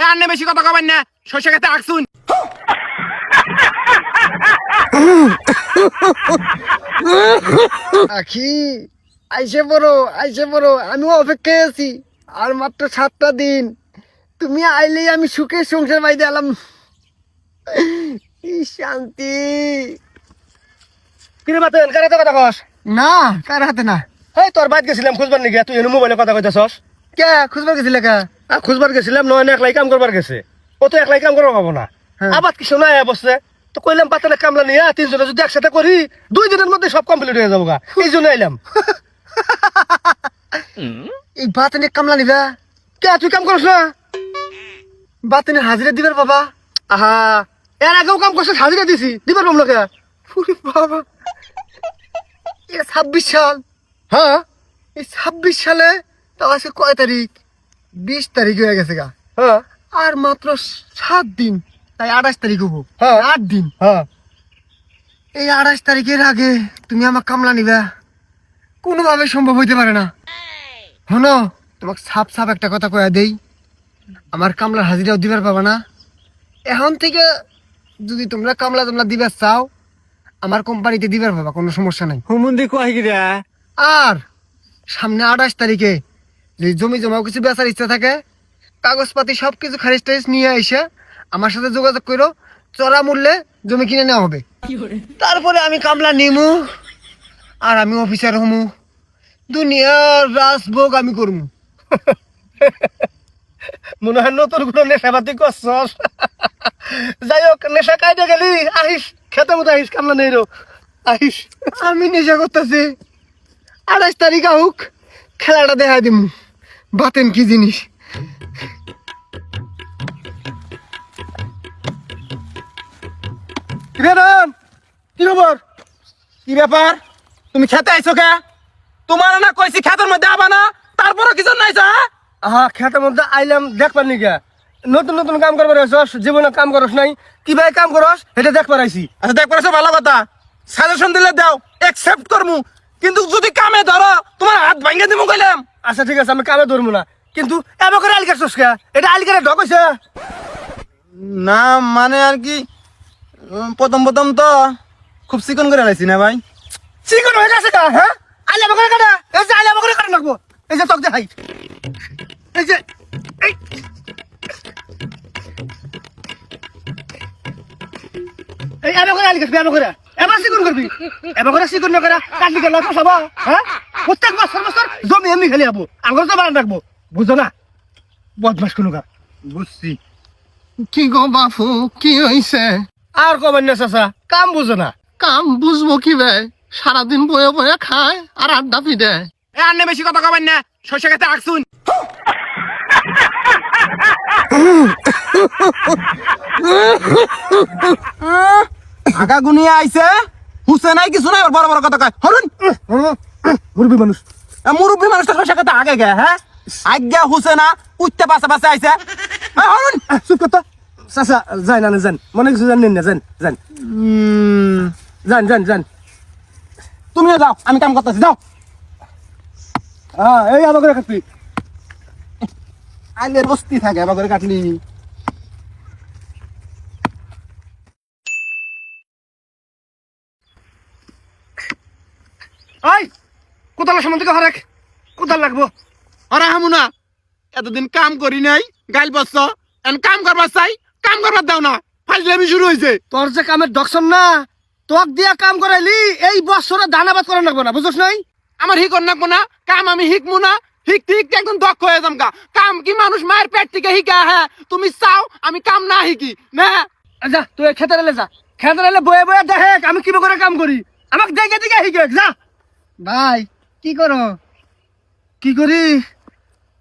আর বেশি কথা কবেন না, শস্য খেতে আসুন। আখি আইসে পড়ো, আইসে পড়ো, আমিও অপেক্ষায় আছি। আর মাত্র 7টা দিন, তুমি আইলেই আমি সুখে সংসার বাইতে এলাম। কি শান্তি। কিরে বাতেন কারে তো কথা কস? না, কার হাতে না। এই তোর বাইত গেছিলাম খুঁজবার নিগে, তুই এনে মোবাইলে কথা কইতাছস। কে খুঁজবার গেছিলে কা? খুঁজবার গেছিলাম, নয় একলাই কাম করবার গেছে। ও তো একলাই কাম করবার পাবো না। হ্যাঁ। আবার কিছু নাই বসছে। তো কইলাম বাতেনে কামলা নিয়ে 3 জনে যদি একসাথে করি 2 দিনের মধ্যে সব কমপ্লিট হয়ে যাবো গা। এই জন্য আইলাম। এই বাতেনে কামলা নিবা? কে তুই কাম করছ না? বাতেনে হাজিরা দিবার বাবা। আহা, এর আগেও কাম করছিস, হাজিরা দিছি, দিবার পাবো না কে? ওরে বাবা, এ 26 সাল। হ্যাঁ এই 26 সালে তাও আজকে কয় তারিখ? 20 তারিখ হয়ে গেছে গা। হ্যাঁ আর মাত্র 7 দিন, তাই 28 তারিখ হবো। হ্যাঁ। 8 দিন। হ্যাঁ। এই 28 তারিখের আগে তুমি আমার কামলা নিবা? কোনোভাবে সম্ভব হইতে পারে না। শোনো, তোমাকে সাপ সাপ একটা কথা কয়া দেই, আমার কামলার হাজিরাও দিবার পাবা না। এখন থেকে যদি তোমরা কামলা দিবার চাও, আমার কোম্পানিতে দিবার পাবা, কোনো সমস্যা নাই। হুমুন্দি কয় গিরা? আর সামনে 28 তারিখে যদি জমি জমাও কিছু বেচার ইচ্ছা থাকে, কাগজপাতি সবকিছু খারিজ টারিজ নিয়ে এসে আমার সাথে যোগাযোগ করো, চড়া মূল্যে জমি কিনে নেওয়া হবে। তারপরে আমি কামলা নিমু, আর আমি অফিসার হমু, দুনিয়ার রাজভোগ আমি করমু। মনে হয় নতুন কোনো নেশাপাতি করছস। যাই হোক, নেশা কাইতে গেলি আহিস, খেতে মতো আহিস, কামলা নেই রো আহিস। আমি নেশা করতেছি, 28 তারিখ হোক, খেলাটা দেখা দিমু বাতেন কি জিনিস। কিরেন, কি খবর? কি ব্যাপার? তুমি খেতে আইছো কে? তোমার না কইছি খেতের মধ্যে আবা না, তারপরে কিছু নাইছো? হ্যাঁ, খেতের মধ্যে আইলাম দেখবার নিকা। নতুন নতুন কাম করবার আইছস, জীবনে কাম করস নাই, কিভাবে কাম করস এটা দেখবার আইছি। আচ্ছা দেখ পড়েছো, ভালো কথা, সাজেশন দিলে দাও, একসেপ্ট করমু, কিন্তু যদি কামে ধরো তোমার হাত ভাঙে দিমু কইলাম। আচ্ছা ঠিক আছে, আমি কামে ধরবো না, কিন্তু এবার করে আলিকার চসকা, এটা আলিকারে ঢক হইছে। না মানে আর কি, প্রথম প্রথম তো খুব চিকন করে লাইছি না ভাই। চিকন হয়ে গেছে কা? হ্যাঁ, আলিয়া বকরে কাটা, এই যে আলিয়া বকরে কাটা রাখবো, এই যে চক দেখাই, এই যে এই এই এবার করে আলিকার, এবার করে এবার চিকন করবি, এবার করে চিকন না করে কাটলি গেল সব। হ্যাঁ, প্রত্যেক বছর বছর জমি এমনি খেলে যাবো, আঙুর তো বানান রাখবো, বুঝো না? বদমাস কোনো কা। বুঝছি। কি গো বাপু, কি হইছে? আর কবেন না চাচা, কাম বুঝো না। কাম বুঝবো কি বে? সারাদিন বয়ে বয়ে খায় আর আড্ডা পিটে। আর বেশি কথা কবেন না, শস্য খেতে আসুন। আগা গুনিয়ে আইছে, হুসে নাই কিছু নাই, বড় বড় কথা কয়। হরুন মুরবি মানুষ। মুরব্বী মানুষটা শস্য খেতে আগে গে, হ্যাঁ আজ্ঞা হুসে না, উঠতে পাশে পাশে আইছে। হরুন চুপ করতো চাচা, যাই না যান, মনে কিছু জানেন না, যান যান যান যান যান। তুমিও যাও, আমি কাম করতেছি, যাও। হ্যাঁ, এই আবার করে কাটবি। আইলে বস্তি থাকে, আবার করে কাটলি। এই কোদালের সামনে থেকে হরেক কোদাল লাগবো। আরে হামুনা, এতদিন কাম করি নাই, গাইল বসছ, এখন কাম করবার চাই, কাম করবার দাও না, ফাইজলামি শুরু হয়েছে। তোর যে কামের দর্শন না, তোক দিয়া কাম করাইলি এই বছরে দানাবাদ করা লাগবো না, বুঝছ নাই? আমার হিক নাকবো না, কাম আমি হিকমু না, হিকতে হিকতে একদম দক্ষ হয়ে যাম গা। কাম কি মানুষ মায়ের পেট থেকে হিকা? হ্যাঁ, তুমি চাও আমি কাম না হিকি না? যা তুই খেতে রেলে যা, খেতে রেলে বয়ে বয়ে দেখে আমি কি করে কাম করি, আমাকে দেখে দেখে শিখে যা। ভাই কি করো? কি করি?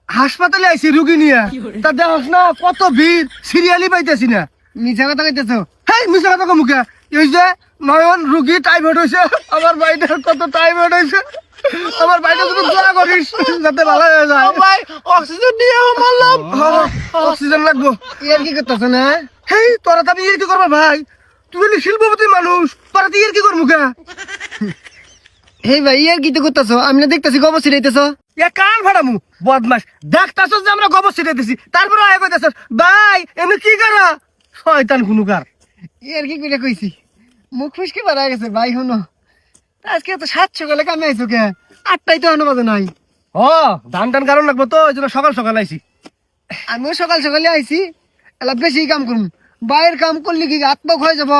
হাসপাতালে আইছি রুগী নিয়ে, তা দেখস না কত ভিড়, সিরিয়ালি পাইতেছি না। মিছা কথা কইতেছো? হেই মিশা কথা মুখে, এই যে নয়ন রুগী টাইফয়েড হয়েছে, আমার বাড়িতে কত টাইফয়েড হয়েছে, আমার বাড়িতে তুমি দোয়া করিস যাতে ভালো হয়ে যায়। ভাই অক্সিজেন নিয়ে মারলাম, অক্সিজেন লাগবো। ইয়ার কি করতেছো না? হেই তোরা তো ইয়ে কি করবা ভাই, তুই শিল্পপতি মানুষ, তোরা তো ইয়ে কি করবো কে? হে ভাই, ইয়ার কি তো করতেছো? আমি না দেখতেছি গোবর ছিড়াইতেছো। এ কান ফাড়ামু বদমাস দেখতাছস যে আমরা গোবর ছিটে দিছি তারপরে আয় কইতাছস ভাই এমনি কি করা শয়তান খুনুকার এর কি করে কইছি মুখ ফুসকে বাড়া গেছে ভাই হুনো আজকে তো 7 সকালে কামে আইছো কে 8টাই তো এখনো বাজে নাই ও ধান টান কারণ লাগবো তো এই জন্য সকাল সকাল আইছি আমিও সকাল সকালে আইছি এলা বেশি কাম করুম বাইরের কাম করলে কি হাত পাক হয়ে যাব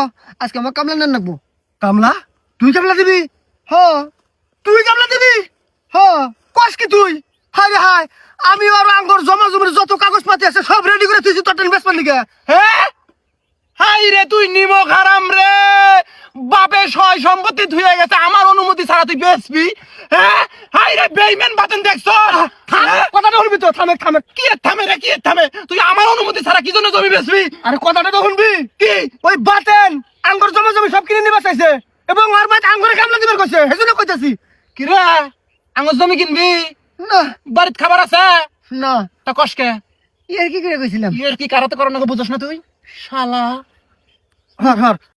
আজকে আমার কামলা না নাকবো কামলা তুই কামলা দিবি হ তুই কামলা দিবি হ কস কি তুই হায় রে হায় আমি আর আঙ্গর জমা জমির যত কাগজপাতি আছে সব রেডি করে তুই তোর বেসপার লিগে হ্যাঁ হাই রে তুই নিমক হারাম রে বাপে সয় সম্পত্তি ধুয়ে গেছে আমার অনুমতি ছাড়া তুই বেচবি হ্যাঁ হাই রে বেইমান বাতেন দেখছ কথাটা শুনবি তো থামে থামে কি এর থামে রে কি এর থামে তুই আমার অনুমতি ছাড়া কি জন্য জমি বেচবি আরে কথাটা তো শুনবি কি ওই বাতেন আঙ্গর জমা জমি সব কিনে নিবা চাইছে এবং ওর বাদ আঙ্গরে কামলা দিবার কইছে হেজন্য কইতাছি কি রে আঙ্গুর জমি কিনবি না বাড়িতে খাবার আছে না তা কষ্টকে এর কি করে কইছিলাম এর কি কারাতে করো না বুঝছ না তুই শালা হর হর